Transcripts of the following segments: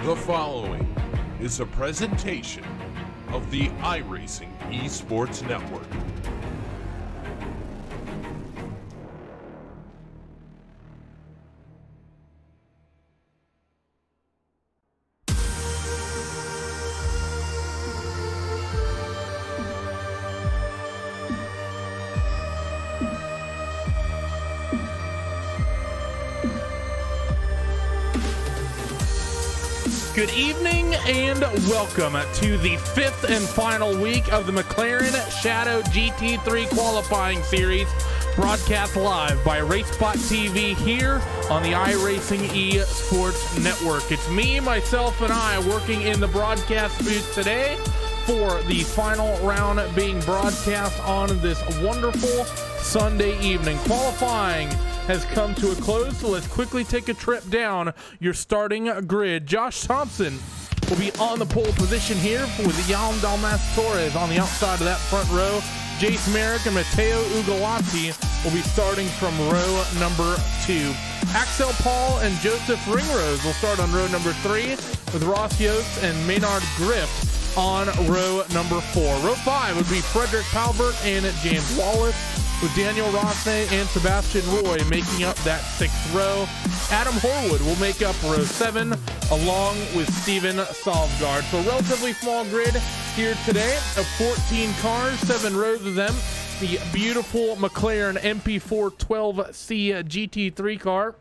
The following is a presentation of the iRacing Esports Network. Good evening and welcome to the fifth and final week of the McLaren Shadow GT3 qualifying series, broadcast live by RaceSpot TV here on the iRacing Esports Network. It's me, myself, and I working in the broadcast booth today for the final round being broadcast on this wonderful Sunday evening. Qualifying has come to a close, so let's quickly take a trip down your starting grid. Josh Thompson will be on the pole position here with Jan Dalmas Torres on the outside of that front row. Jace Merrick and Matteo Ugolazzi will be starting from row number 2. Axel Paul and Joseph Ringrose will start on row number 3 with Ross Yost and Maynard Griff on row number 4. Row 5 would be Frederick Palbert and James Wallace, with Daniel Rosset and Sebastian Roy making up that 6th row. Adam Horwood will make up row 7 along with Steven Salvgard. So a relatively small grid here today of 14 cars, 7 rows of them. The beautiful McLaren MP4-12C GT3 car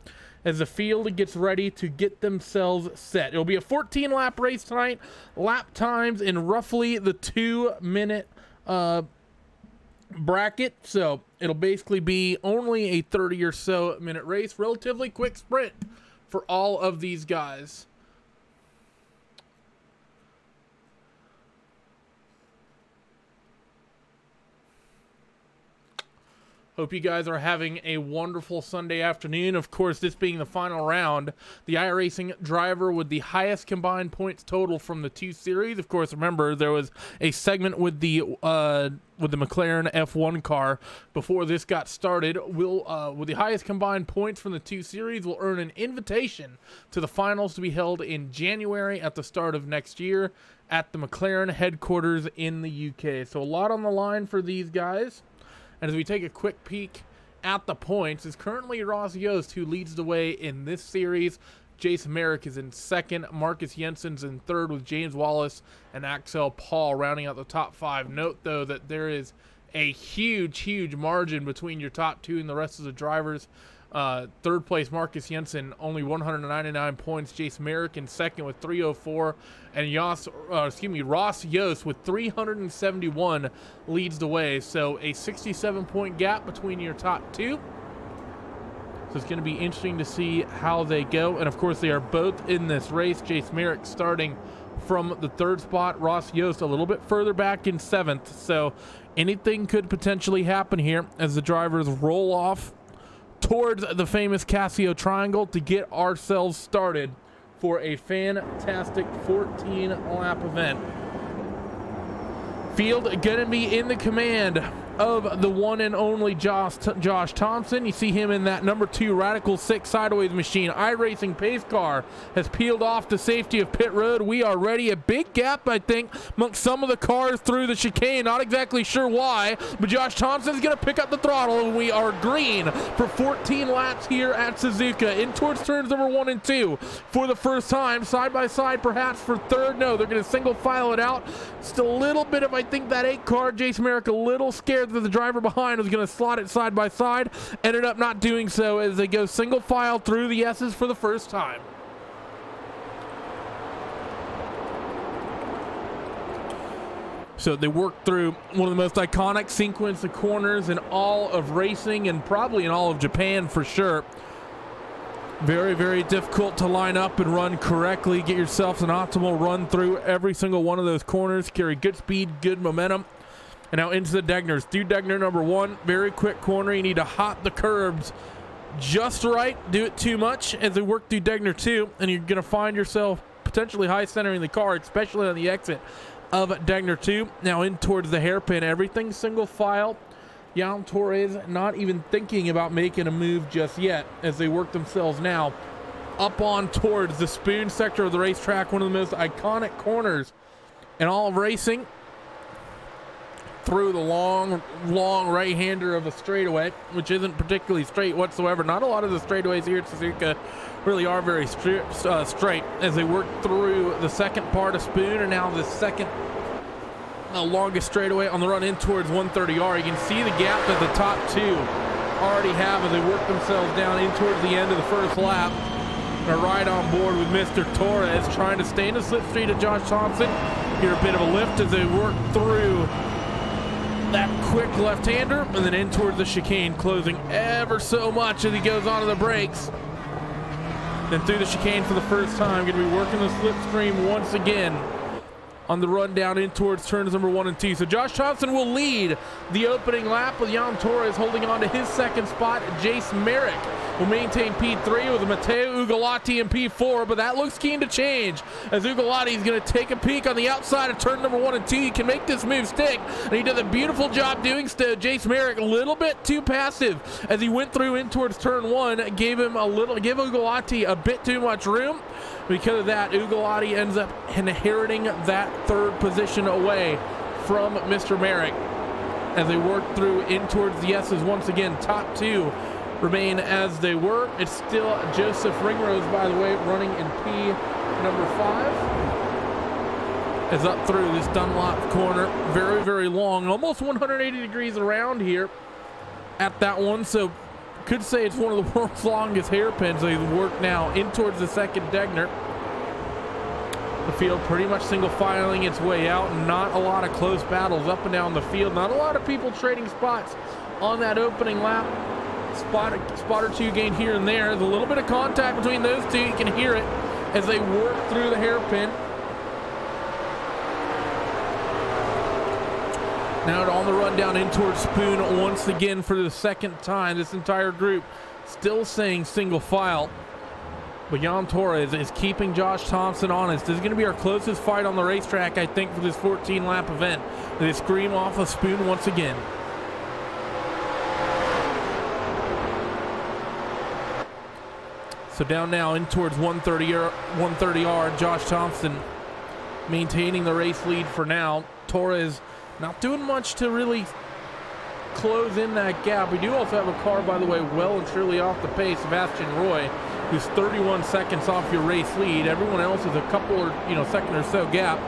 as the field gets ready to get themselves set. It'll be a 14-lap race tonight. Lap times in roughly the 2-minute bracket, so it'll basically be only a 30 or so minute race. Relatively quick sprint for all of these guys. Hope you guys are having a wonderful Sunday afternoon. Of course, this being the final round, the iRacing driver with the highest combined points total from the 2 series. Of course, remember there was a segment with the McLaren F1 car before this got started. Will with the highest combined points from the 2 series will earn an invitation to the finals to be held in January at the start of next year at the McLaren headquarters in the UK. So a lot on the line for these guys. And as we take a quick peek at the points, it's currently Ross Yost who leads the way in this series. Jace Merrick is in 2nd. Marcus Jensen's in 3rd with James Wallace and Axel Paul rounding out the top 5. Note, though, that there is a huge margin between your top 2 and the rest of the drivers. 3rd place, Marcus Jensen, only 199 points. Jace Merrick in 2nd with 304. And Ross Yost with 371 leads the way. So a 67-point gap between your top 2. So it's going to be interesting to see how they go. And, of course, they are both in this race. Jace Merrick starting from the 3rd spot. Ross Yost a little bit further back in 7th. So anything could potentially happen here as the drivers roll off towards the famous Casio Triangle to get ourselves started for a fantastic 14-lap event. Field gonna be in the command of the one and only Josh Thompson. You see him in that number 2 Radical 6 sideways machine. iRacing pace car has peeled off to safety of pit road. We are ready. A big gap, I think, amongst some of the cars through the chicane. Not exactly sure why, but Josh Thompson's going to pick up the throttle, and we are green for 14 laps here at Suzuka. In towards turns number 1 and 2 for the first time. Side by side, perhaps for 3rd. No, they're going to single file it out. Just a little bit of, I think, that 8 car. Jace Merrick a little scared that the driver behind was going to slot it side by side. Ended up not doing so as they go single file through the S's for the first time. So they worked through one of the most iconic sequence of corners in all of racing and probably in all of Japan for sure. Very difficult to line up and run correctly. Get yourself an optimal run through every single one of those corners. Carry good speed, good momentum. And now into the Degners. Through Degner number 1. Very quick corner. You need to hop the curbs just right. Do it too much as they work through Degner 2. And you're going to find yourself potentially high centering the car, especially on the exit of Degner 2. Now in towards the hairpin. Everything single file. Jan Torres not even thinking about making a move just yet as they work themselves now up on towards the Spoon sector of the racetrack, one of the most iconic corners in all of racing. Through the long right-hander of a straightaway, which isn't particularly straight whatsoever. Not a lot of the straightaways here at Suzuka really are very straight as they work through the second part of Spoon, and now the second longest straightaway on the run in towards 130R. You can see the gap that the top two already have as they work themselves down in towards the end of the first lap. They're right on board with Mr. Torres, trying to stay in the slipstream of Josh Thompson. Here a bit of a lift as they work through that quick left-hander and then in towards the chicane, closing ever so much as he goes onto the brakes. Then through the chicane for the first time, going to be working the slipstream once again on the run down in towards turns number 1 and 2. So Josh Thompson will lead the opening lap with Jan Torres holding on to his second spot. Jace Merrick will maintain P3 with Matteo Ugolotti in P4, but that looks keen to change as Ugolotti is going to take a peek on the outside of turn number 1 and 2. He can make this move stick, and he does a beautiful job doing so. Jace Merrick a little bit too passive as he went through in towards turn 1, gave Ugolotti a bit too much room. Because of that, Ugolotti ends up inheriting that third position away from Mr. Merrick as they work through in towards the S's once again. Top two remain as they were. It's still Joseph Ringrose, by the way, running in P number 5. As up through this Dunlop corner, very, very long, almost 180 degrees around here at that one. So could say it's one of the world's longest hairpins. They work now in towards the second Degner. The field pretty much single filing its way out. Not a lot of close battles up and down the field. Not a lot of people trading spots on that opening lap. Spot or two gained here and there. There's a little bit of contact between those two. You can hear it as they work through the hairpin. Now on the run down in towards Spoon once again for the second time. This entire group still saying single file. But Jan Torres is keeping Josh Thompson honest. This is going to be our closest fight on the racetrack, I think, for this 14-lap event. They scream off of Spoon once again. So down now in towards 130R, Josh Thompson maintaining the race lead for now. Torres not doing much to really close in that gap. We do also have a car, by the way, well and truly off the pace, Sebastian Roy, who's 31 seconds off your race lead. Everyone else is a couple or second or so gap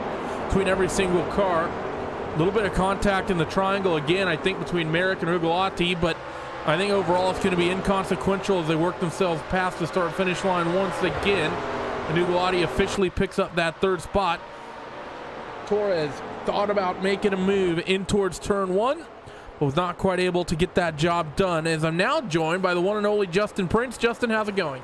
between every single car. A little bit of contact in the triangle again, I think, between Merrick and Ugolotti, but I think overall it's going to be inconsequential as they work themselves past the start-finish line once again. And Ugolotti officially picks up that third spot. Torres thought about making a move in towards turn 1, but was not quite able to get that job done, as I'm now joined by the one and only Justin Prince. Justin, how's it going?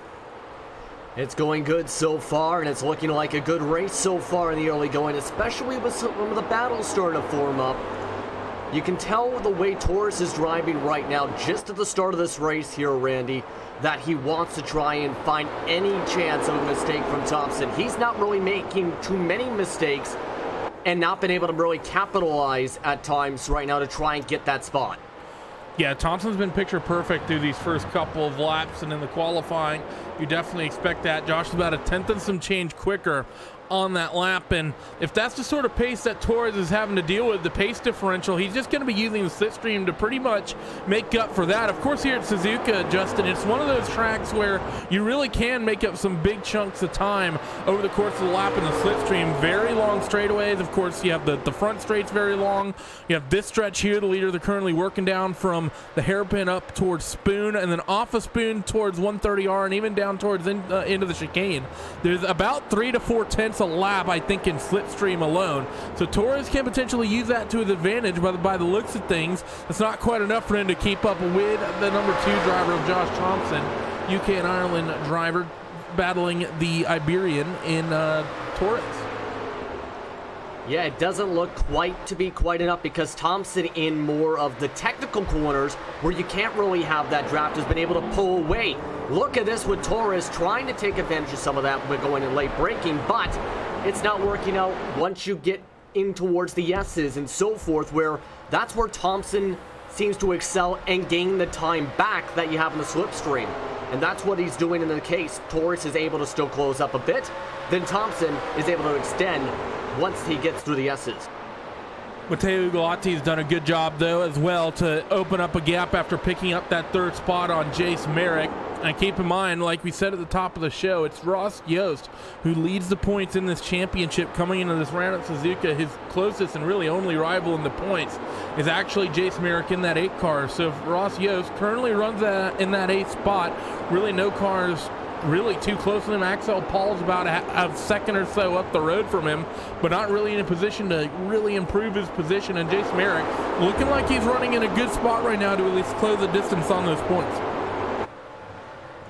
It's going good so far, and it's looking like a good race so far in the early going, especially with some of the battles starting to form up. You can tell the way Torres is driving right now, just at the start of this race here, Randy, that he wants to try and find any chance of a mistake from Thompson. He's not really making too many mistakes and not been able to really capitalize at times right now to try and get that spot. Yeah, Thompson's been picture perfect through these first couple of laps, and in the qualifying, you definitely expect that. Josh is about a tenth and some change quicker on that lap, and if that's the sort of pace that Torres is having to deal with, the pace differential, he's just going to be using the slipstream to pretty much make up for that. Of course, here at Suzuka, Justin, it's one of those tracks where you really can make up some big chunks of time over the course of the lap in the slipstream. Very long straightaways. Of course, you have the front straight's very long. You have this stretch here, the leader they're currently working down from the hairpin up towards Spoon, and then off of Spoon towards 130R, and even down towards into the chicane. There's about 3 to 4 tenths a lap, I think, in slipstream alone. So Torres can potentially use that to his advantage, but by the looks of things, it's not quite enough for him to keep up with the number 2 driver of Josh Thompson, UK and Ireland driver, battling the Iberian in Torres. Yeah, it doesn't look quite to be quite enough because Thompson, in more of the technical corners where you can't really have that draft, has been able to pull away. Look at this with Torres trying to take advantage of some of that with going in late braking, but it's not working out once you get in towards the S's and so forth, where that's where Thompson seems to excel and gain the time back that you have in the slipstream. And that's what he's doing in the case. Torres is able to still close up a bit. Then Thompson is able to extend once he gets through the S's. Matteo Ugolotti has done a good job, though, as well, to open up a gap after picking up that third spot on Jace Merrick. And keep in mind, like we said at the top of the show, it's Ross Yost who leads the points in this championship coming into this round at Suzuka. His closest and really only rival in the points is actually Jace Merrick in that 8 car. So if Ross Yost currently runs in that 8th spot, really no cars really too close to him. Axel Paul's about a second or so up the road from him, but not really in a position to really improve his position. And Jace Merrick looking like he's running in a good spot right now to at least close the distance on those points.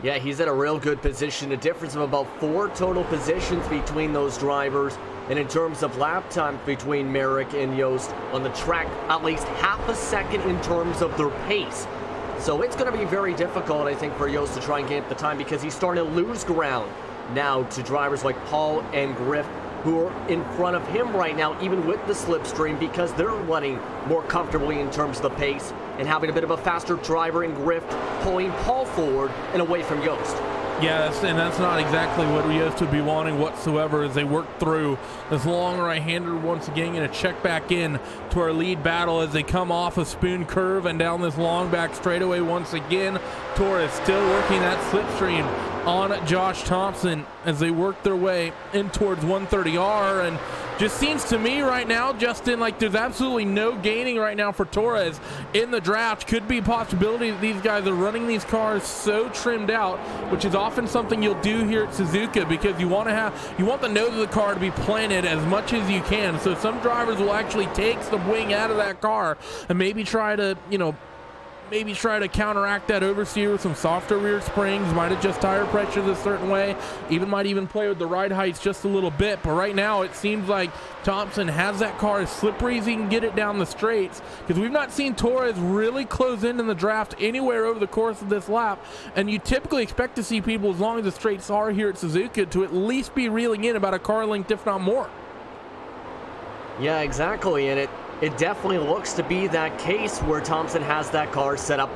Yeah, he's in a real good position. A difference of about 4 total positions between those drivers. And in terms of lap time between Merrick and Yost on the track, at least half a second in terms of their pace. So it's going to be very difficult, I think, for Yost to try and gain the time, because he's starting to lose ground now to drivers like Paul and Griff, who are in front of him right now, even with the slipstream, because they're running more comfortably in terms of the pace and having a bit of a faster driver in Griff pulling Paul forward and away from Yost. Yeah, and that's not exactly what Yost would be wanting whatsoever as they work through this long right-hander once again. Going to check back in to our lead battle as they come off a spoon curve and down this long back straightaway once again. Torres still working that slipstream on Josh Thompson as they work their way in towards 130R. And just seems to me right now, Justin, like there's absolutely no gaining right now for Torres in the draft. Could be a possibility that these guys are running these cars so trimmed out, which is often something you'll do here at Suzuka, because you want the nose of the car to be planted as much as you can. So some drivers will actually take some wing out of that car and maybe try to, maybe try to counteract that oversteer with some softer rear springs, might adjust tire pressures a certain way, might even play with the ride heights just a little bit. But right now it seems like Thompson has that car as slippery as he can get it down the straights, because we've not seen Torres really close in the draft anywhere over the course of this lap. And you typically expect to see people, as long as the straights are here at Suzuka, to at least be reeling in about a car length, if not more. Yeah, exactly, and it definitely looks to be that case where Thompson has that car set up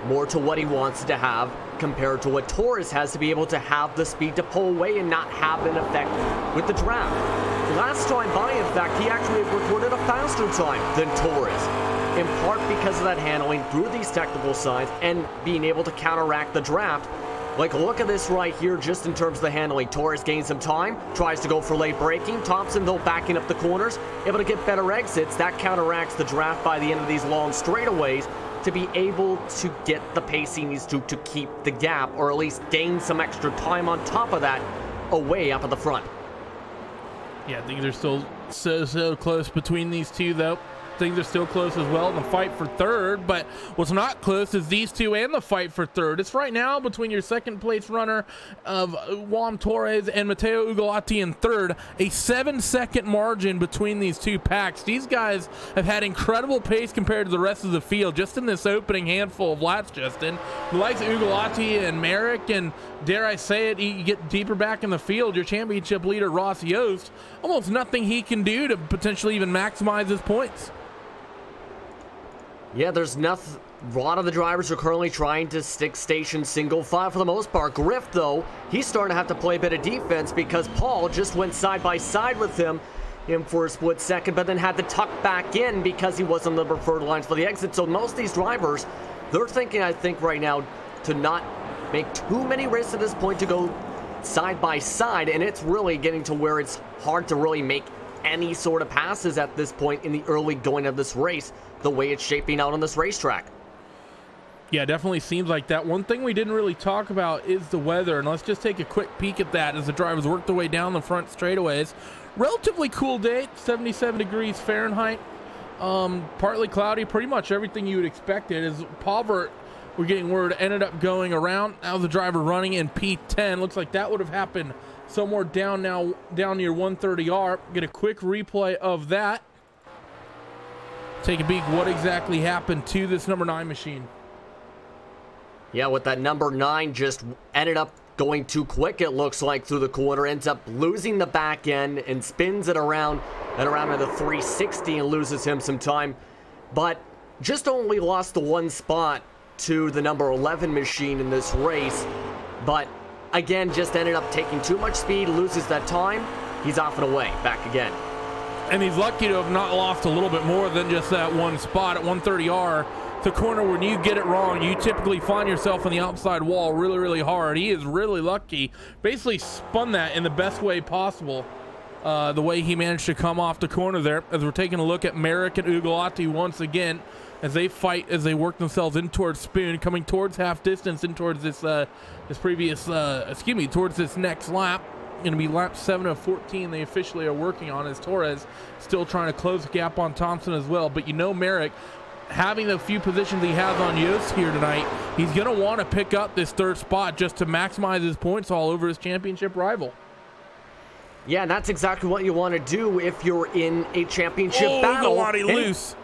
more to what he wants to have compared to what Torres has to be able to have the speed to pull away and not have an effect with the draft. Last time by, in fact, he actually recorded a faster time than Torres, in part because of that handling through these technical signs and being able to counteract the draft. Like, look at this right here, just in terms of the handling. Torres gains some time, tries to go for late braking. Thompson, though, backing up the corners, able to get better exits. That counteracts the draft by the end of these long straightaways to be able to get the pace he needs to keep the gap, or at least gain some extra time on top of that away up at the front. Yeah, things are still so close between these two, though. Things are still close as well in the fight for third, but what's not close is these two and the fight for third. It's right now between your second place runner of Juan Torres and Matteo Ugolotti in third, a 7-second margin between these two packs. These guys have had incredible pace compared to the rest of the field just in this opening handful of laps, Justin. The likes of Ugolotti and Merrick, and dare I say it, you get deeper back in the field, your championship leader Ross Yost, almost nothing he can do to potentially even maximize his points. Yeah, there's nothing. A lot of the drivers are currently trying to stick station single file for the most part. Griff, though, he's starting to have to play a bit of defense because Paul just went side by side with him for a split second, but then had to tuck back in because he was on the preferred lines for the exit. So most of these drivers, they're thinking, I think, right now to not make too many risks at this point to go side by side, and it's really getting to where it's hard to really make any sort of passes at this point in the early going of this race, the way it's shaping out on this racetrack. Yeah, definitely seems like that. One thing we didn't really talk about is the weather, and let's just take a quick peek at that as the drivers work their way down the front straightaways. Relatively cool day, 77 degrees Fahrenheit, partly cloudy, pretty much everything you would expect it. As Pavert, we're getting word, ended up going around. Now the driver running in P10. Looks like that would have happened somewhere down near 130R. Get a quick replay of that. Take a peek what exactly happened to this number 9 machine. Yeah, with that number 9 just ended up going too quick, it looks like, through the corner, ends up losing the back end and spins it around at the 360 and loses him some time, but just only lost the one spot to the number 11 machine in this race. but again, just ended up taking too much speed, loses that time. He's off and away, back again. And he's lucky to have not lost a little bit more than just that one spot at 130R. The corner, when you get it wrong, you typically find yourself on the outside wall really, really hard. He is really lucky. Basically spun that in the best way possible. The way he managed to come off the corner there. As we're taking a look at Merrick and Ugolotti once again, as they fight, as they work themselves in towards Spoon, coming towards half distance, in towards this towards this next lap. Going to be lap 7 of 14 they officially are working on, as Torres still trying to close the gap on Thompson as well. But you know, Merrick, having the few positions he has on Yost here tonight, he's going to want to pick up this third spot just to maximize his points all over his championship rival. Yeah, and that's exactly what you want to do if you're in a championship battle. Ugolotti loose.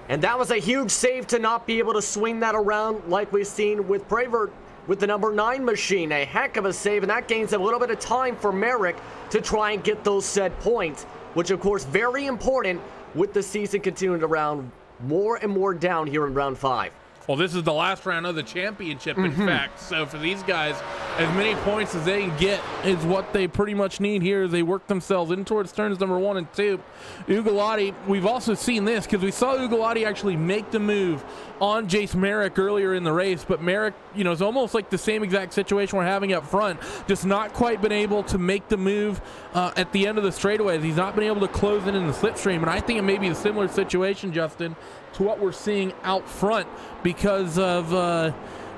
And that was a huge save to not be able to swing that around like we've seen with Pravert with the number 9 machine. A heck of a save, and that gains a little bit of time for Merrick to try and get those set points, which of course very important with the season continuing to round more and more down here in round 5. Well, this is the last round of the championship, in fact. So for these guys, as many points as they can get is what they pretty much need here as they work themselves in towards turns number 1 and 2. Ugolotti, we've also seen this because we saw Ugolotti actually make the move on Jace Merrick earlier in the race, but Merrick, you know, is almost like the same exact situation we're having up front, just not quite been able to make the move at the end of the straightaways. He's not been able to close in the slipstream, and I think it may be a similar situation, Justin, to what we're seeing out front because of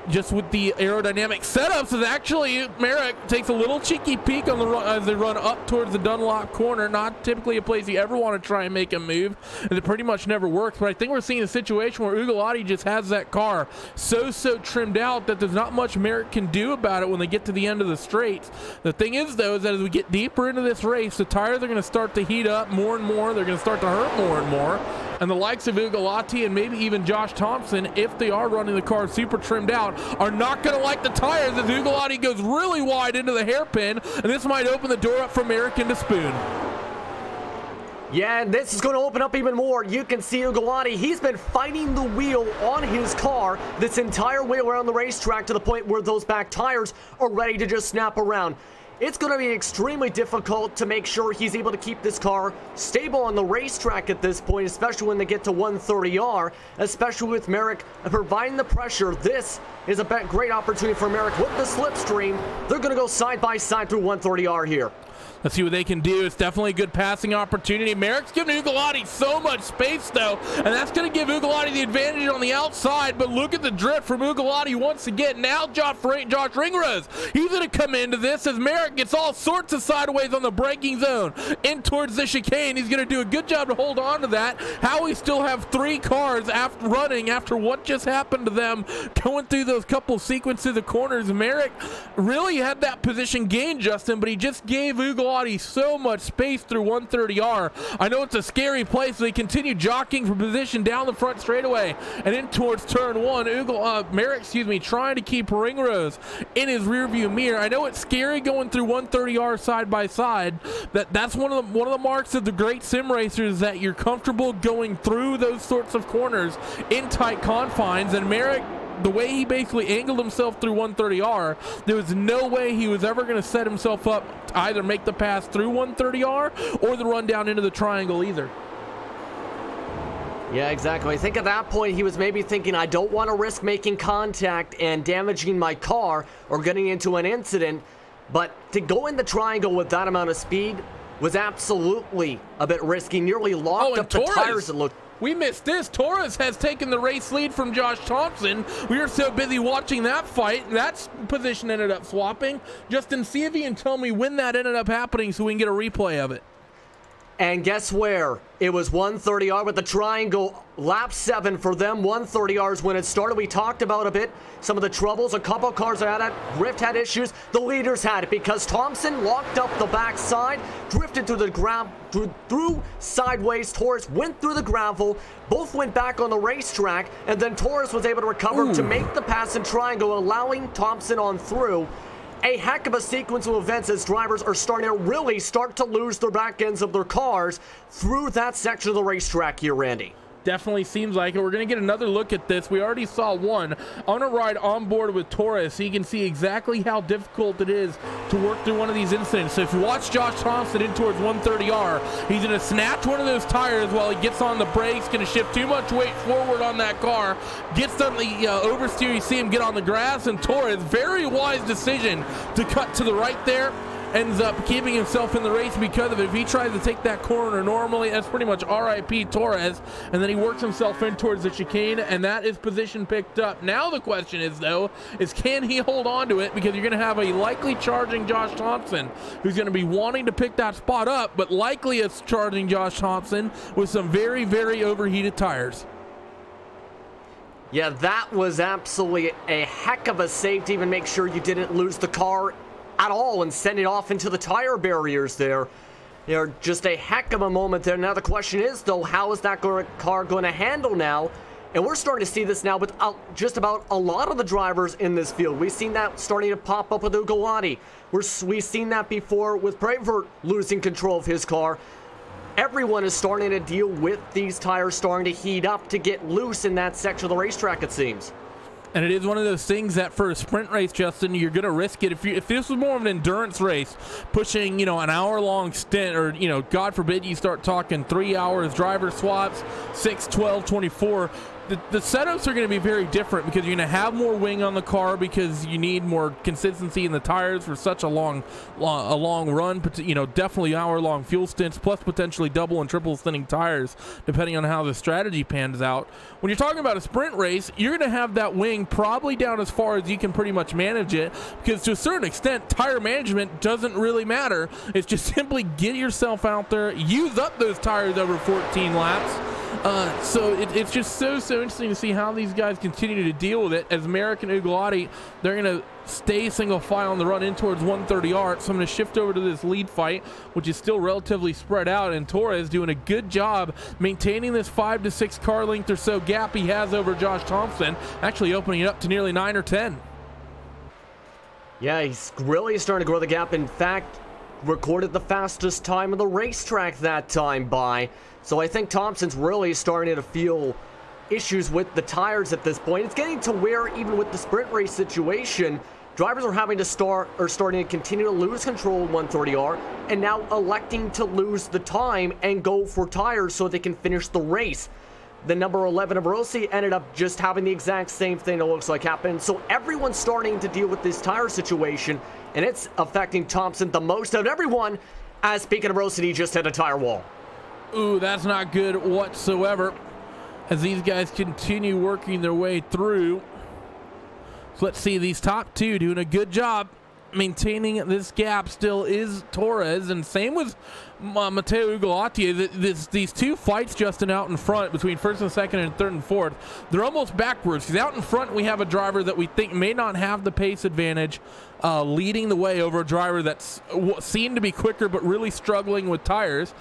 just with the aerodynamic setups. Is actually Merrick takes a little cheeky peek on the run as they run up towards the Dunlop corner. Not typically a place you ever want to try and make a move, and it pretty much never works. But I think we're seeing a situation where Ugolotti just has that car so trimmed out that there's not much Merrick can do about it when they get to the end of the straights. The thing is, though, is that as we get deeper into this race, the tires are going to start to heat up more and more. They're going to start to hurt more and more. And the likes of Ugolotti and maybe even Josh Thompson, if they are running the car super trimmed out, are not going to like the tires as Ugolotti goes really wide into the hairpin, and this might open the door up for Merrick into Spoon. Yeah, and this is going to open up even more. You can see Ugolotti, he's been fighting the wheel on his car this entire way around the racetrack to the point where those back tires are ready to just snap around. It's going to be extremely difficult to make sure he's able to keep this car stable on the racetrack at this point, especially when they get to 130R, especially with Merrick providing the pressure. This is a great opportunity for Merrick with the slipstream. They're going to go side by side through 130R here. Let's see what they can do. It's definitely a good passing opportunity. Merrick's giving Ugolotti so much space, though, and that's going to give Ugolotti the advantage on the outside. But look at the drift from Ugolotti once again. Now Josh Ringrose, he's going to come into this as Merrick gets all sorts of sideways on the braking zone in towards the chicane. He's going to do a good job to hold on to that. How we still have 3 cars running after what just happened to them going through those couple sequences of corners. Merrick really had that position gained, Justin, but he just gave Ugolotti so much space through 130R. I know it's a scary place, so they continue jockeying for position down the front straightaway and in towards turn 1. Merrick, trying to keep Ringrose in his rearview mirror. I know it's scary going through 130R side by side. That's one of the marks of the great sim racers, that you're comfortable going through those sorts of corners in tight confines. And Merrick, the way he basically angled himself through 130R, there was no way he was ever going to set himself up to either make the pass through 130R or the run down into the triangle either. Yeah, exactly. I think at that point he was maybe thinking, I don't want to risk making contact and damaging my car or getting into an incident, but to go in the triangle with that amount of speed was absolutely a bit risky. Nearly locked up the tires, it looked. We missed this. Torres has taken the race lead from Josh Thompson. We were so busy watching that fight. That position ended up swapping. Justin, see if you can tell me when that ended up happening so we can get a replay of it. And guess where? It was 130R with the triangle. Lap 7 for them. 130R is when it started. We talked about a bit some of the troubles. A couple cars had it. Drift had issues. The leaders had it because Thompson locked up the backside, drifted through the ground, through sideways. Torres went through the gravel. Both went back on the racetrack, and then Torres was able to recover to make the pass in triangle, allowing Thompson on through. A heck of a sequence of events as drivers are starting to really start to lose their back ends of their cars through that section of the racetrack here, Randy. Definitely seems like it. We're going to get another look at this. We already saw one on a ride on board with Torres, so you can see exactly how difficult it is to work through one of these incidents. So if you watch Josh Thompson in towards 130R, he's going to snatch one of those tires while he gets on the brakes, going to shift too much weight forward on that car, gets on the oversteer. You see him get on the grass, and Torres, very wise decision to cut to the right there, ends up keeping himself in the race because of it. If he tries to take that corner normally, that's pretty much RIP Torres, and then he works himself in towards the chicane, and that is position picked up. Now the question is, though, is can he hold on to it, because you're going to have a likely charging Josh Thompson who's going to be wanting to pick that spot up, but likely it's charging Josh Thompson with some very, very overheated tires. Yeah, that was absolutely a heck of a save to even make sure you didn't lose the car at all and send it off into the tire barriers there. Just a heck of a moment there. Now the question is, though, how is that car going to handle now? And we're starting to see this now with just about a lot of the drivers in this field. We've seen that starting to pop up with Ugolati. We've seen that before with Breivert losing control of his car. Everyone is starting to deal with these tires starting to heat up to get loose in that section of the racetrack, it seems. And it is one of those things that for a sprint race, Justin, you're going to risk it. If this was more of an endurance race, pushing, an hour-long stint, or, God forbid you start talking 3 hours, driver swaps, 6, 12, 24, the setups are going to be very different, because you're going to have more wing on the car because you need more consistency in the tires for such a long run. Definitely hour-long fuel stints, plus potentially double and triple stinting tires, depending on how the strategy pans out. When you're talking about a sprint race, you're going to have that wing probably down as far as you can pretty much manage it, because to a certain extent, tire management doesn't really matter. It's just simply get yourself out there, use up those tires over 14 laps. So it's just so interesting to see how these guys continue to deal with it. As Merrick and Ugolati, they're going to stay single file on the run in towards 130R. So I'm going to shift over to this lead fight, which is still relatively spread out, and Torres doing a good job maintaining this 5 to 6 car length or so gap he has over Josh Thompson, actually opening it up to nearly 9 or 10. Yeah, he's really starting to grow the gap. In fact, recorded the fastest time of the racetrack that time by. So I think Thompson's really starting to feel issues with the tires at this point. It's getting to where, even with the sprint race situation, drivers are having to starting to continue to lose control in 130R, and now electing to lose the time and go for tires so they can finish the race. The number 11 of Rossi ended up just having the exact same thing, it looks like, happened. So everyone's starting to deal with this tire situation, and it's affecting Thompson the most of everyone, as speaking of Rossi, he just hit a tire wall. Ooh, that's not good whatsoever, as these guys continue working their way through. So let's see, these top two doing a good job maintaining this gap still is Torres, and same with Matteo Ugolati. These two fights, Justin, out in front between first and second and third and fourth, they're almost backwards, because out in front we have a driver that we think may not have the pace advantage, leading the way over a driver that's seemed to be quicker but really struggling with tires.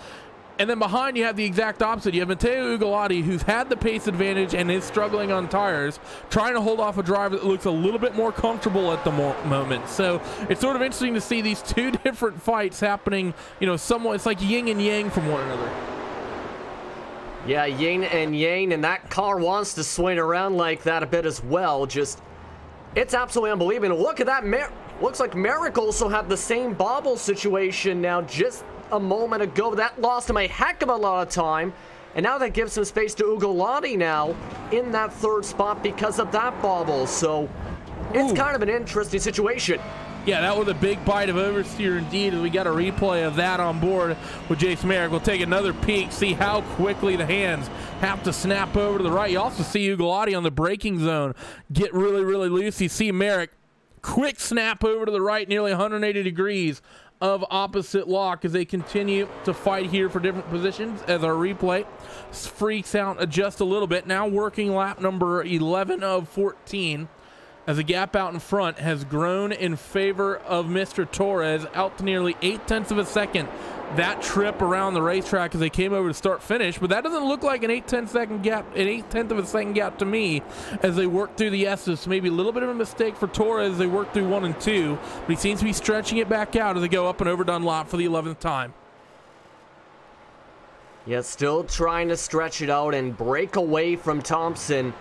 And then behind you have the exact opposite. You have Matteo Ugolati, who's had the pace advantage and is struggling on tires, trying to hold off a driver that looks a little bit more comfortable at the moment. So it's sort of interesting to see these two different fights happening, somewhat. It's like yin and yang from one another. Yeah, yin and yang, and that car wants to swing around like that a bit as well. It's absolutely unbelievable. Look at that. Looks like Merrick also had the same bobble situation now just a moment ago. That lost him a heck of a lot of time, and now that gives some space to Ugolati now in that third spot because of that bobble. So it's kind of an interesting situation. Yeah, that was a big bite of oversteer indeed, as we got a replay of that on board with Jace Merrick. We'll take another peek, see how quickly the hands have to snap over to the right. You also see Ugolati on the braking zone get really, really loose. You see Merrick, quick snap over to the right, nearly 180 degrees of opposite lock, as they continue to fight here for different positions, as our replay freaks out just a little bit. Now working lap number 11 of 14, as the gap out in front has grown in favor of Mr. Torres, out to nearly 0.8 of a second that trip around the racetrack as they came over to start finish. But that doesn't look like an 0.8 of a second gap to me, as they work through the S's. Maybe a little bit of a mistake for Torres as they work through 1 and 2, but he seems to be stretching it back out as they go up an overdone lap for the 11th time. Yeah, still trying to stretch it out and break away from Thompson.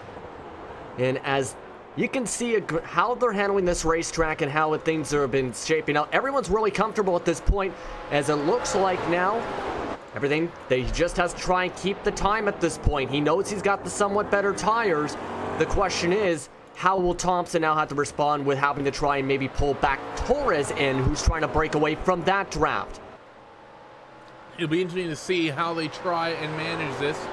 And as you can see how they're handling this racetrack and how things have been shaping out, everyone's really comfortable at this point, as it looks like now everything, they just has to try and keep the time at this point. He knows he's got the somewhat better tires. The question is, how will Thompson now have to respond with having to try and maybe pull back Torres in, who's trying to break away from that draft? It'll be interesting to see how they try and manage this.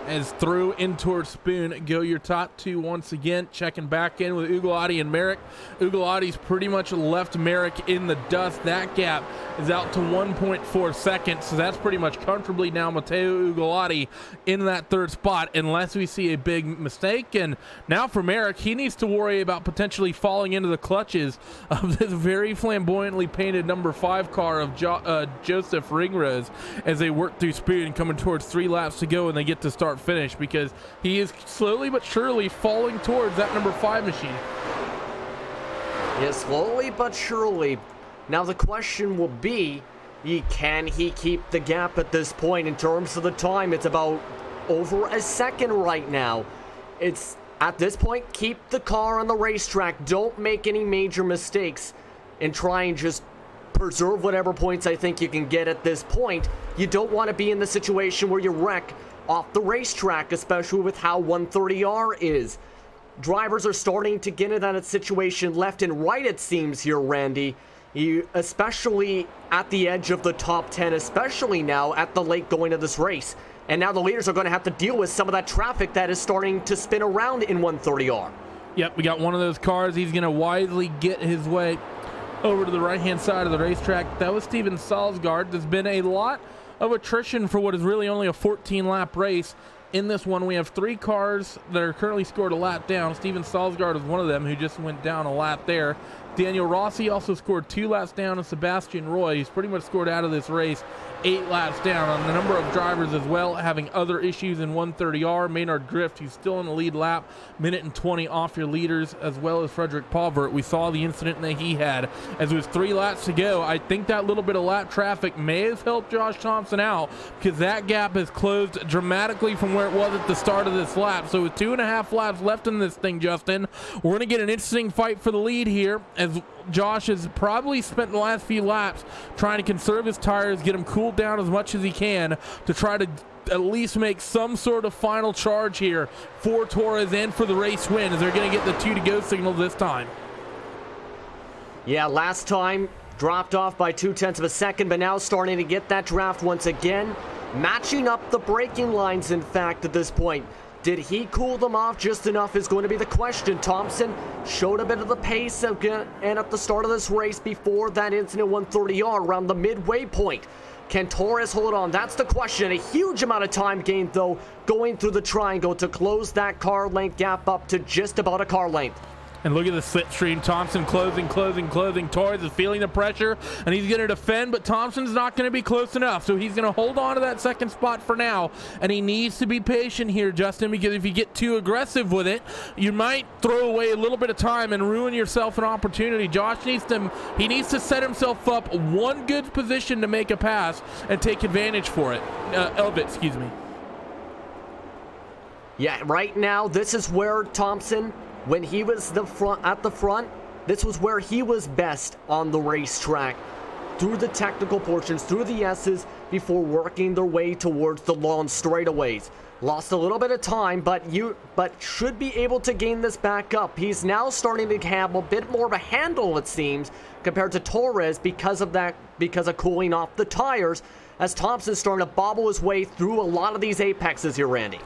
As through in towards Spoon go your top two once again, checking back in with Ugolotti and Merrick. Ugalotti's pretty much left Merrick in the dust. That gap is out to 1.4 seconds, so that's pretty much comfortably now Matteo Ugolotti in that third spot, unless we see a big mistake. And now for Merrick, he needs to worry about potentially falling into the clutches of this very flamboyantly painted number 5 car of Joseph Ringrose as they work through Spoon, coming towards 3 laps to go, and they get to start finish, because he is slowly but surely falling towards that number 5 machine. Yeah, slowly but surely. Now the question will be, can he keep the gap at this point? In terms of the time, it's about over a second right now. It's at this point, keep the car on the racetrack. Don't make any major mistakes and try and just preserve whatever points I think you can get at this point. You don't want to be in the situation where you wreck off the racetrack, especially with how 130R is. Drivers are starting to get into that situation left and right, it seems here, Randy. Especially at the edge of the top 10, especially now at the late going of this race. And now the leaders are going to have to deal with some of that traffic that is starting to spin around in 130R. Yep, we got one of those cars. He's going to wisely get his way over to the right-hand side of the racetrack. That was Steven Salsgaard. There's been a lot of attrition for what is really only a 14-lap race. In this one, we have 3 cars that are currently scored a lap down. Steven Salsgaard is one of them, who just went down a lap there. Daniel Rossi also scored 2 laps down, and Sebastian Roy, who's pretty much scored out of this race 8 laps down. On the number of drivers as well having other issues in 130R, Maynard Grift, who's still in the lead lap, minute and 20 off your leaders, as well as Frederick Pavert. We saw the incident that he had as it was 3 laps to go. I think that little bit of lap traffic may have helped Josh Thompson out, because that gap has closed dramatically from where it was at the start of this lap. So with 2.5 laps left in this thing, Justin, we're going to get an interesting fight for the lead here, as Josh has probably spent the last few laps trying to conserve his tires, get them cooled down as much as he can to try to at least make some sort of final charge here for Torres and for the race win, as they're going to get the 2 to go signal this time. Yeah, last time dropped off by 0.2 of a second, but now starting to get that draft once again. Matching up the braking lines, in fact, at this point. Did he cool them off just enough is going to be the question. Thompson showed a bit of the pace and at the start of this race before that incident 130R around the midway point. Can Torres hold on? That's the question. A huge amount of time gained, though, going through the triangle to close that car length gap up to just about a car length. And look at the slipstream. Thompson closing. Torres is feeling the pressure, and he's going to defend, but Thompson's not going to be close enough. So he's going to hold on to that second spot for now, and he needs to be patient here, Justin, because if you get too aggressive with it, you might throw away a little bit of time and ruin yourself an opportunity. Josh needs to set himself up one good position to make a pass and take advantage of it, excuse me. Yeah, right now, this is where Thompson, when he was at the front, this was where he was best on the racetrack. Through the technical portions, through the S's, before working their way towards the long straightaways. Lost a little bit of time, but should be able to gain this back up. He's now starting to have a bit more of a handle, it seems, compared to Torres because of cooling off the tires, as Thompson's starting to bobble his way through a lot of these apexes here, Randy.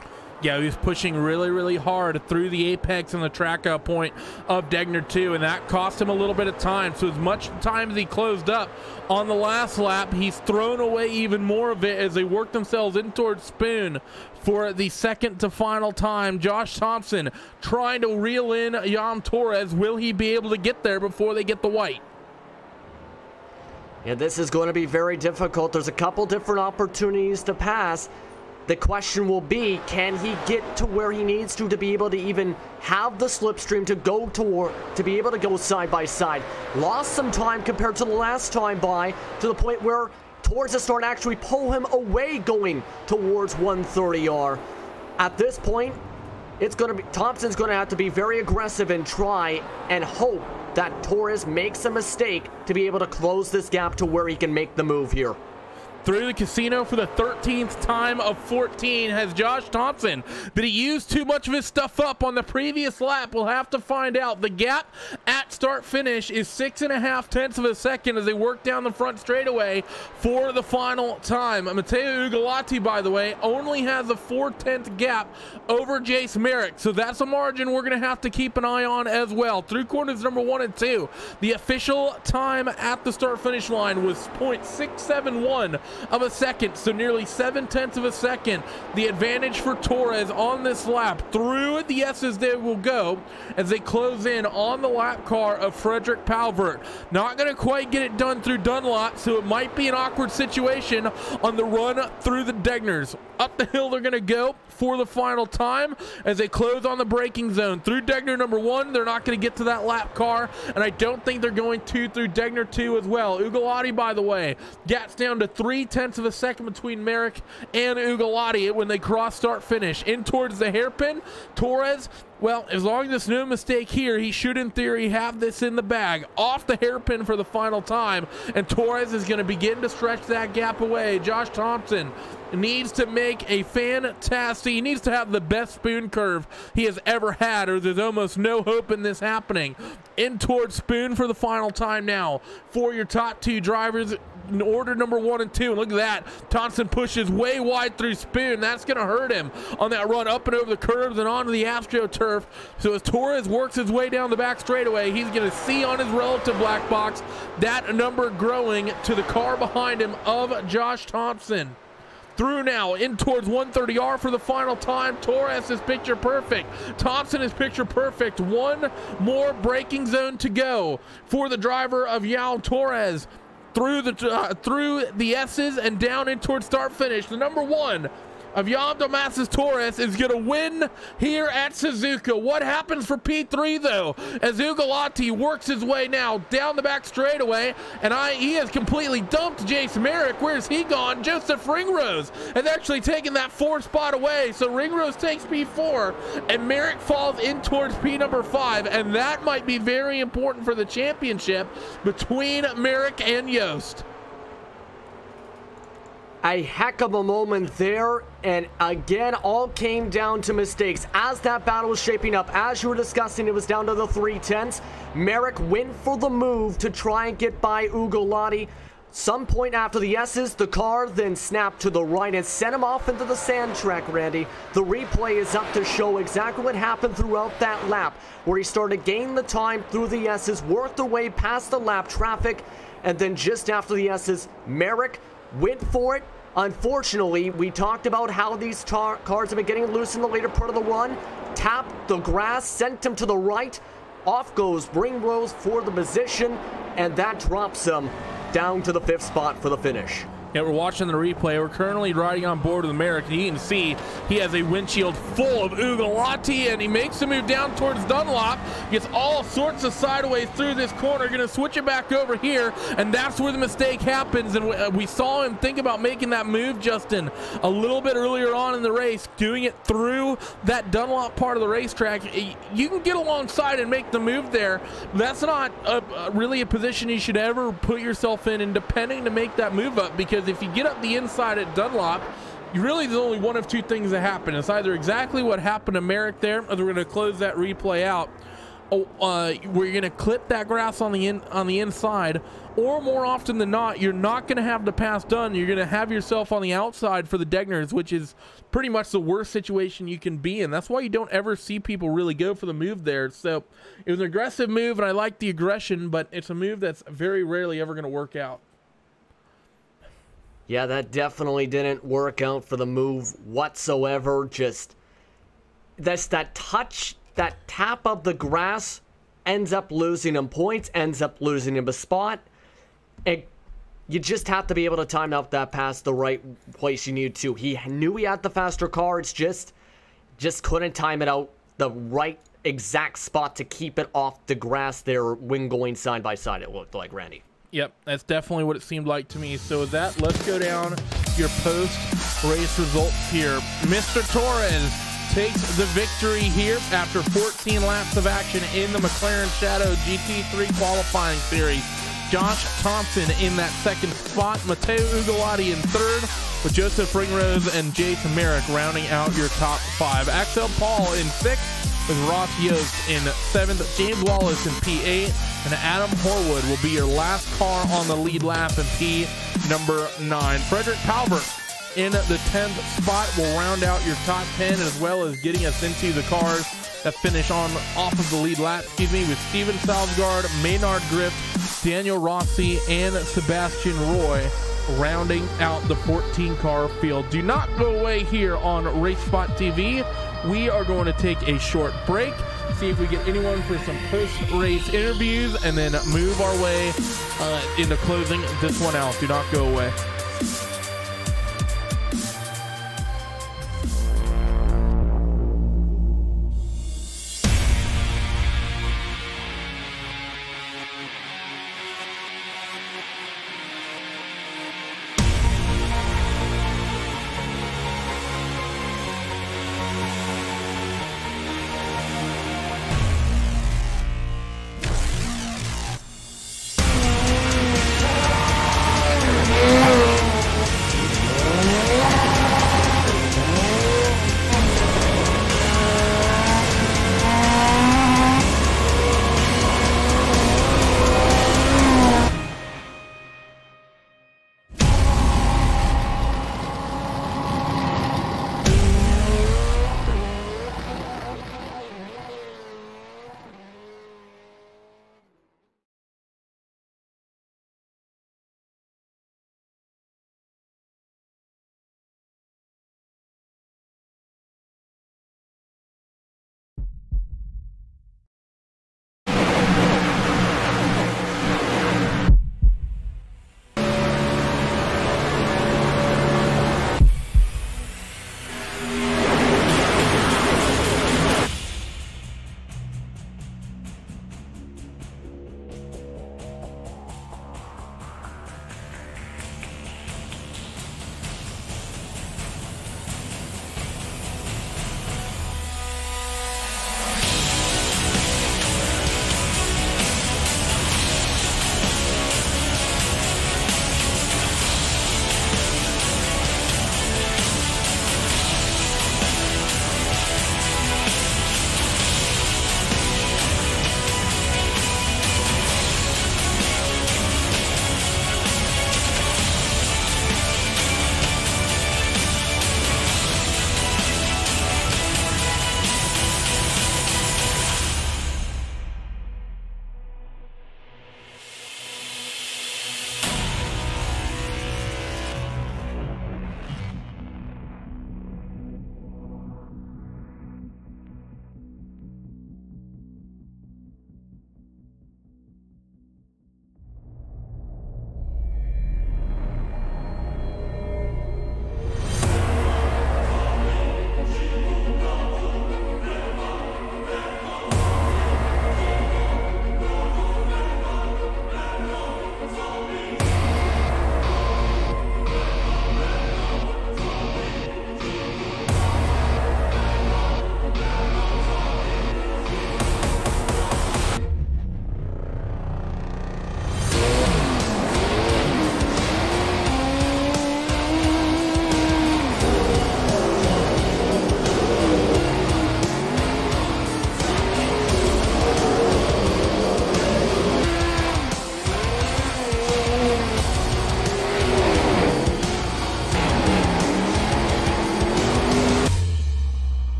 Yeah, he was pushing really hard through the apex and the track out point of Degner 2, and that cost him a little bit of time. So as much time as he closed up on the last lap, he's thrown away even more of it as they work themselves in towards Spoon for the second to final time. Josh Thompson trying to reel in Jan Torres. Will he be able to get there before they get the white? Yeah, this is going to be very difficult. There's a couple different opportunities to pass. The question will be, can he get to where he needs to be able to even have the slipstream to be able to go side by side? Lost some time compared to the last time by, to the point where Torres is starting to actually pull him away going towards 130R. At this point, it's going to be, Thompson's going to have to be very aggressive and try and hope that Torres makes a mistake to be able to close this gap to where he can make the move here. Through the casino for the 13th time of 14 has Josh Thompson. Did he use too much of his stuff up on the previous lap? We'll have to find out. The gap at start finish is 6.5 tenths of a second as they work down the front straightaway for the final time. Matteo Ugolotti, by the way, only has a 4/10 gap over Jace Merrick, so that's a margin we're going to have to keep an eye on as well. Through corners number 1 and 2, the official time at the start finish line was .671 of a second, so nearly 7/10 of a second. The advantage for Torres on this lap. Through the S's they will go as they close in on the lap car of Frederick Palvert. Not going to quite get it done through Dunlop, so it might be an awkward situation on the run through the Degners. Up the hill they're going to go for the final time as they close on the braking zone. Through Degner number 1, they're not going to get to that lap car, and I don't think they're going to through Degner 2 as well. Ugolotti, by the way, gets down to 3/10 of a second between Merrick and Ugolotti when they cross start finish. In towards the hairpin, Torres, well, as long as there's no mistake here, he should in theory have this in the bag. Off the hairpin for the final time, and Torres is going to begin to stretch that gap away. Josh Thompson needs to make a fantastic, he needs to have the best spoon curve he has ever had, or there's almost no hope in this happening. In towards spoon for the final time now for your top 2 drivers in order number 1 and 2. And look at that, Thompson pushes way wide through spoon. That's going to hurt him on that run up and over the curves and onto the AstroTurf. So as Torres works his way down the back straightaway, he's going to see on his relative black box that number growing to the car behind him of Josh Thompson. Through now, in towards 130R for the final time. Torres is picture perfect. Thompson is picture perfect. One more braking zone to go for the driver of Yao Torres. Through the S's and down in towards start finish. The number 1 of Yam Damascus Torres is going to win here at Suzuka. What happens for P3 though, as Ugolotti works his way now down the back straightaway, and he has completely dumped Jace Merrick. Where's he gone? Joseph Ringrose has actually taken that 4th spot away, so Ringrose takes P4 and Merrick falls in towards P number 5, and that might be very important for the championship between Merrick and Yost. A heck of a moment there, and again, all came down to mistakes. As that battle was shaping up, as you were discussing, it was down to the 3/10. Merrick went for the move to try and get by Ugolotti. Some point after the S's, the car then snapped to the right and sent him off into the sand track, Randy. The replay is up to show exactly what happened throughout that lap, where he started to gain the time through the S's, worked their way past the lap traffic, and then just after the S's, Merrick went for it. Unfortunately, we talked about how these cars have been getting loose in the later part of the run. Tapped the grass, sent him to the right. Off goes Ringrose for the position, and that drops him down to the 5th spot for the finish. Yeah, we're watching the replay. We're currently riding on board with Merrick, and you can see he has a windshield full of Ugolotti, and he makes the move down towards Dunlop, gets all sorts of sideways through this corner, going to switch it back over here, and that's where the mistake happens. And we saw him think about making that move, Justin, a little bit earlier on in the race, doing it through that Dunlop part of the racetrack. You can get alongside and make the move there, but that's not really a position you should ever put yourself in, and depending to make that move up, because if you get up the inside at Dunlop, you really, there's only one of 2 things that happen. It's either exactly what happened to Merrick there, or we're going to close that replay out. We're going to clip that grass on the inside, or more often than not, you're not going to have the pass done. You're going to have yourself on the outside for the Degners, which is pretty much the worst situation you can be in. That's why you don't ever see people really go for the move there. So it was an aggressive move, and I like the aggression, but it's a move that's very rarely ever going to work out. Yeah, that definitely didn't work out for the move whatsoever. Just that touch, that tap of the grass ends up losing him points, ends up losing him a spot. And you just have to be able to time out that pass the right place you need to. He knew he had the faster car. It's just couldn't time it out the right exact spot to keep it off the grass there when going side by side, it looked like, Randy. Yep, that's definitely what it seemed like to me. So with that, let's go down your post-race results here. Mr. Torres takes the victory here after 14 laps of action in the McLaren Shadow GT3 qualifying series. Josh Thompson in that second spot, Matteo Ugolotti in third, with Joseph Ringrose and Jay Tamarick rounding out your top 5. Axel Paul in sixth, with Ross Yost in seventh, James Wallace in P8, and Adam Horwood will be your last car on the lead lap in P number 9. Frederick Palbert in the 10th spot will round out your top 10, as well as getting us into the cars that finish off of the lead lap, with Steven Salzgaard, Maynard Griff, Daniel Rossi, and Sebastian Roy rounding out the 14-car field. Do not go away here on RaceSpot TV. We are going to take a short break, see if we get anyone for some post-race interviews, and then move our way into closing this one out. Do not go away.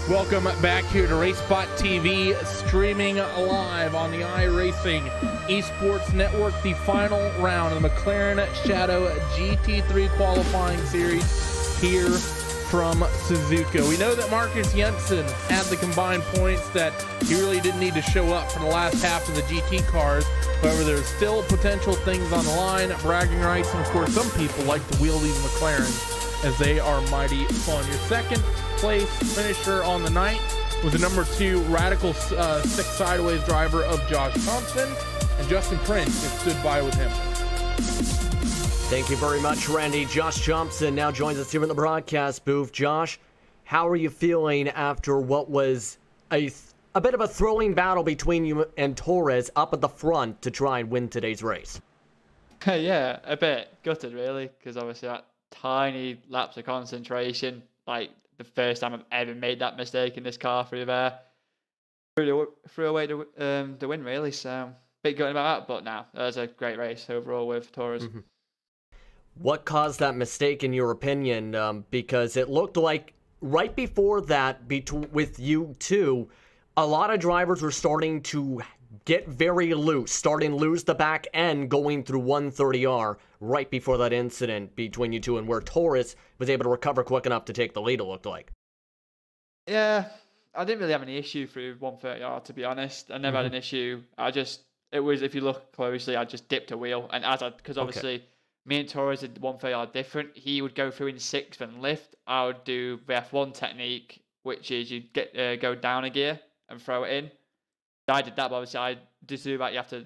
Welcome back here to RaceSpot TV, streaming live on the iRacing Esports Network, the final round of the McLaren Shadow GT3 qualifying series here from Suzuka. We know that Marcus Jensen had the combined points that he really didn't need to show up for the last half of the GT cars. However, there's still potential things on the line, bragging rights, and of course some people like to wheel these McLarens as they are mighty fun. Your second place finisher on the night was the number 2 Radical 6 sideways driver of Josh Thompson, and Justin Prince just stood by with him. Thank you very much, Randy. Josh Thompson now joins us here in the broadcast booth. Josh, how are you feeling after what was a bit of a throwing battle between you and Torres up at the front to try and win today's race? Yeah, a bit gutted, really, because obviously that tiny lapse of concentration, like the first time I've ever made that mistake in this car through there, threw away the win, really. So, bit gutted about that, but now it was a great race overall with Torres. Mm-hmm. What caused that mistake, in your opinion? Because it looked like right before that, with you two, a lot of drivers were starting to get very loose, starting to lose the back end going through 130R right before that incident between you two, and where Torres was able to recover quick enough to take the lead, it looked like. Yeah, I didn't really have any issue through 130R, to be honest. I never had an issue. It was, if you look closely, I just dipped a wheel. And because obviously me and Torres did 130R different. He would go through in 6th and lift. I would do the F1 technique, which is you go down a gear and throw it in. I did that, but obviously I just do that. You have to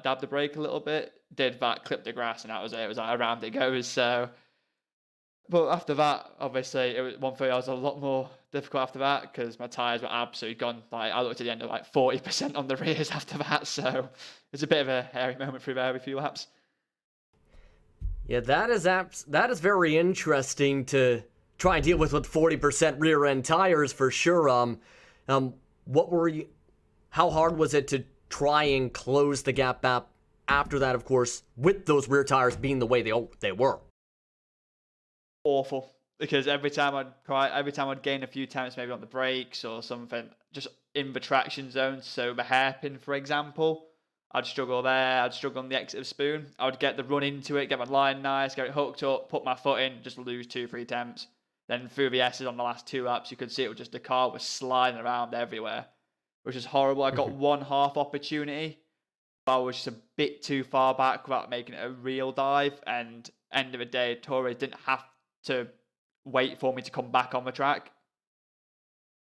dab the brake a little bit. Did that, clip the grass, and that was it. It was like around it goes. So, but after that, obviously, 130R was a lot more difficult after that because my tyres were absolutely gone. Like I looked at the end of 40% on the rears after that. So it's a bit of a hairy moment through there every few laps. Yeah, that is very interesting to try and deal with 40% rear end tires for sure. How hard was it to try and close the gap up after that, of course, with those rear tires being the way they were? Awful, because every time I'd gain a few times maybe on the brakes or something, just in the traction zone, so the hairpin, for example, I'd struggle there, I'd struggle on the exit of spoon, I would get the run into it, get my line nice, get it hooked up, put my foot in, just lose 2-3 attempts. Then through the S's on the last 2 laps, you could see the car was sliding around everywhere, which is horrible. I got one half opportunity, but I was just a bit too far back without making it a real dive, and end of the day, Torres didn't have to wait for me to come back on the track.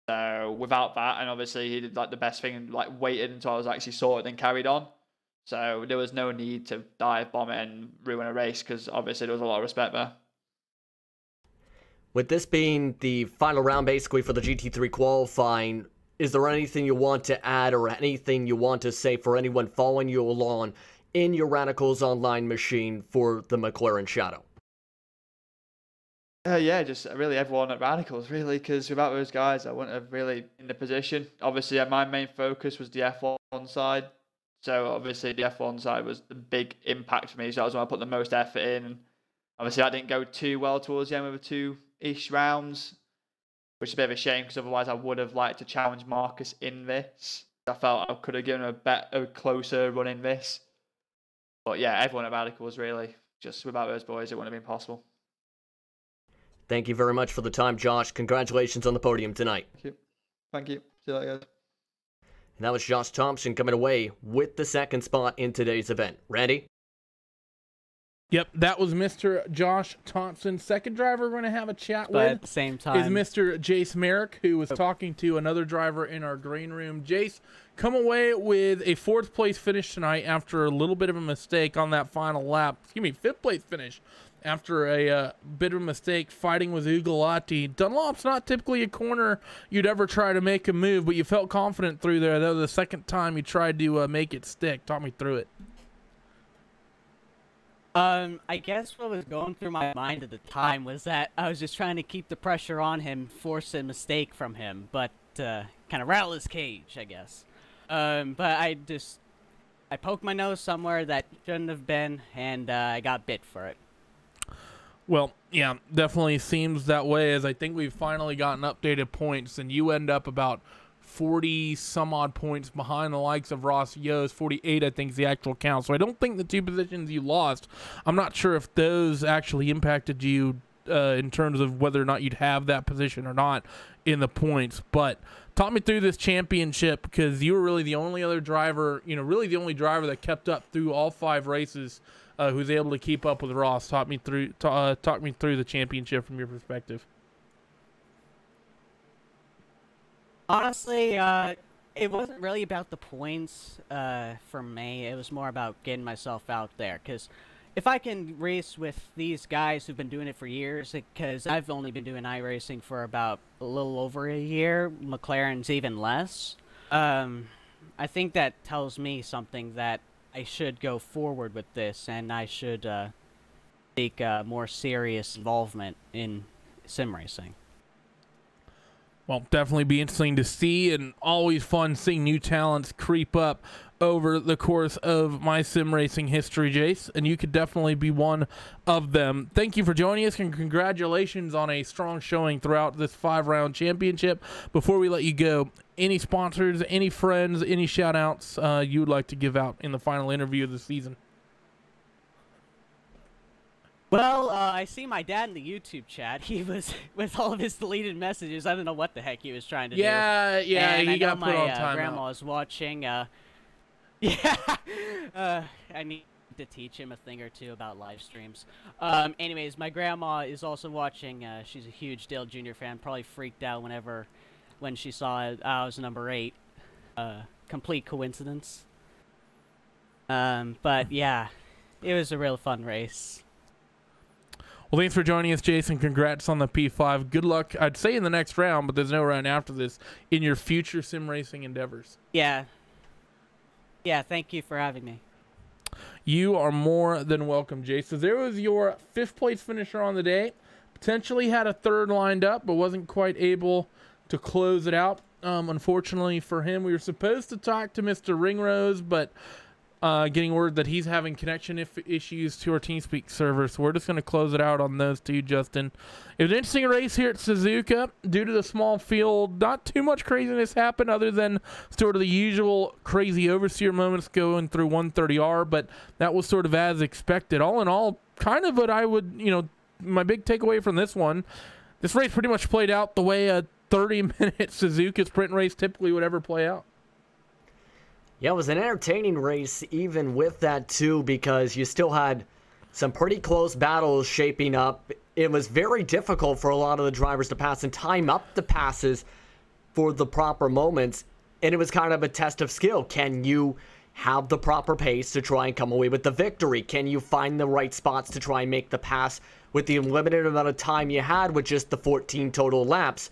So without that, and obviously he did the best thing and waited until I was actually sorted and carried on. So there was no need to dive bomb it and ruin a race because obviously there was a lot of respect there. With this being the final round basically for the GT3 qualifying, is there anything you want to add or anything you want to say for anyone following you along in your Radicals Online machine for the McLaren Shadow? Yeah, just really everyone at Radicals, really, because without those guys, I wouldn't have really in the position. Obviously, my main focus was the F1 side. So obviously the F1 side was the big impact for me. So that was when I put the most effort in. Obviously, I didn't go too well towards the end with the 2-ish rounds, which is a bit of a shame because otherwise I would have liked to challenge Marcus in this. I felt I could have given him a closer run in this. But yeah, everyone at Radicals, really. Just without those boys, it wouldn't have been possible. Thank you very much for the time, Josh. Congratulations on the podium tonight. Thank you. See you later, guys. And that was Josh Thompson coming away with the second spot in today's event. Randy? Yep, that was Mr. Josh Thompson. Second driver we're going to have a chat with at the same time is Mr. Jace Merrick, who was talking to another driver in our green room. Jace, come away with a 4th place finish tonight after a little bit of a mistake on that final lap. 5th place finish after a bit of a mistake fighting with Ugolati. Dunlop's not typically a corner you'd ever try to make a move, but you felt confident through there. That was the second time you tried to make it stick. Talk me through it. I guess what was going through my mind at the time was that I was just trying to keep the pressure on him, force a mistake from him, but kind of rattle his cage, I guess. But I poked my nose somewhere that shouldn't have been, and I got bit for it. Well, yeah, definitely seems that way, as I think we've finally gotten updated points, and you end up about 40 some odd points behind the likes of Ross Yost. 48, I think, is the actual count. So I don't think the 2 positions you lost, I'm not sure if those actually impacted you in terms of whether or not you'd have that position or not in the points. But talk me through this championship, because you were really the only other driver, really the only driver that kept up through all 5 races, who's able to keep up with Ross. Talk me through the championship from your perspective. Honestly, it wasn't really about the points for me. It was more about getting myself out there, because if I can race with these guys who've been doing it for years, because I've only been doing iRacing for about a little over a year, McLaren's even less, I think that tells me something that I should go forward with this, and I should take more serious involvement in sim racing. Well, definitely be interesting to see, and always fun seeing new talents creep up over the course of my sim racing history, Jace, and you could definitely be one of them. Thank you for joining us, and congratulations on a strong showing throughout this 5-round championship. Before we let you go, any sponsors, any friends, any shout-outs you would like to give out in the final interview of the season? Well, I see my dad in the YouTube chat. He was, with all of his deleted messages, I don't know what the heck he was trying to do. Yeah, and he got put on timeout. My grandma was watching. I need to teach him a thing or two about live streams. Anyways, my grandma is also watching. She's a huge Dale Jr. fan. Probably freaked out when she saw I was number 8. Complete coincidence. But yeah, it was a real fun race. Well, thanks for joining us, Jason. Congrats on the P5. Good luck, I'd say, in the next round, but there's no round after this, in your future sim racing endeavors. Yeah, thank you for having me. You are more than welcome, Jason. So there was your 5th place finisher on the day. Potentially had a 3rd lined up, but wasn't quite able to close it out. Unfortunately for him, we were supposed to talk to Mr. Ringrose, but getting word that he's having connection issues to our TeamSpeak server, so we're just going to close it out on those two, Justin. It was an interesting race here at Suzuka. Due to the small field, not too much craziness happened other than sort of the usual crazy oversteer moments going through 130R, but that was sort of as expected. All in all, kind of what I would, my big takeaway from this one, this race pretty much played out the way a 30-minute Suzuka sprint race typically would ever play out. Yeah, it was an entertaining race even with that too, because you still had some pretty close battles shaping up. It was very difficult for a lot of the drivers to pass and time up the passes for the proper moments, and it was kind of a test of skill. Can you have the proper pace to try and come away with the victory? Can you find the right spots to try and make the pass with the limited amount of time you had with just the 14 total laps?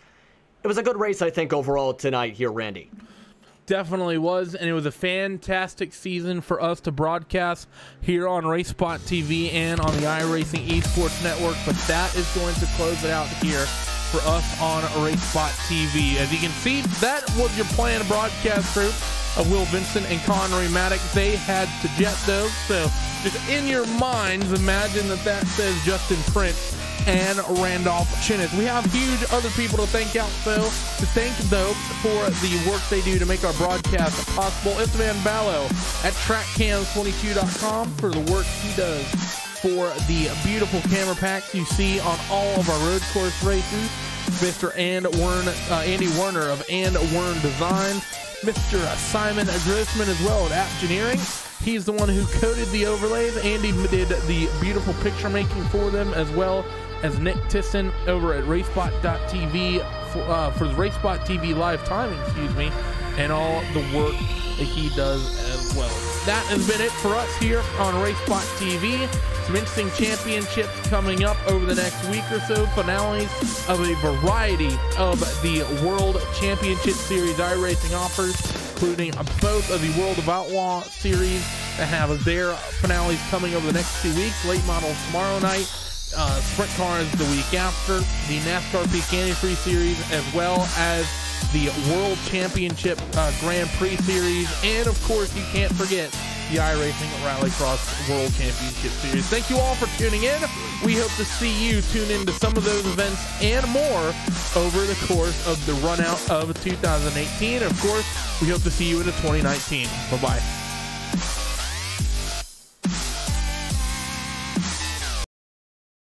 It was a good race, I think, overall tonight here, Randy. Definitely was, and it was a fantastic season for us to broadcast here on RaceSpot TV and on the iRacing Esports Network, but that is going to close it out here for us on RaceSpot TV. As you can see, that was your planned broadcast group of Will Vincent and Connery Maddox. They had to jet though, so just in your minds, imagine that says Justin Prince and Randolph Chinnis. We have huge other people to thank though for the work they do to make our broadcast possible. Esteban Ballo at TrackCams22.com for the work he does for the beautiful camera packs you see on all of our road course races. Mr. Andy Werner of And Wern Designs. Mr. Simon Grossman as well at Appgeneering. He's the one who coded the overlays. Andy did the beautiful picture making for them, as well as Nick Tisson over at RaceSpot.tv for the RaceSpot TV live timing, and all the work that he does as well. That has been it for us here on RaceSpot TV. Some interesting championships coming up over the next week or so. Finales of a variety of the World Championship Series iRacing offers, including both of the World of Outlaw Series that have their finales coming over the next 2 weeks. Late models tomorrow night. Sprint cars the week after, the NASCAR Peak Antifreeze Series, as well as the World Championship Grand Prix Series, and of course, you can't forget the iRacing Rallycross World Championship Series. Thank you all for tuning in. We hope to see you tune into some of those events and more over the course of the run out of 2018. Of course, we hope to see you in 2019. Bye-bye.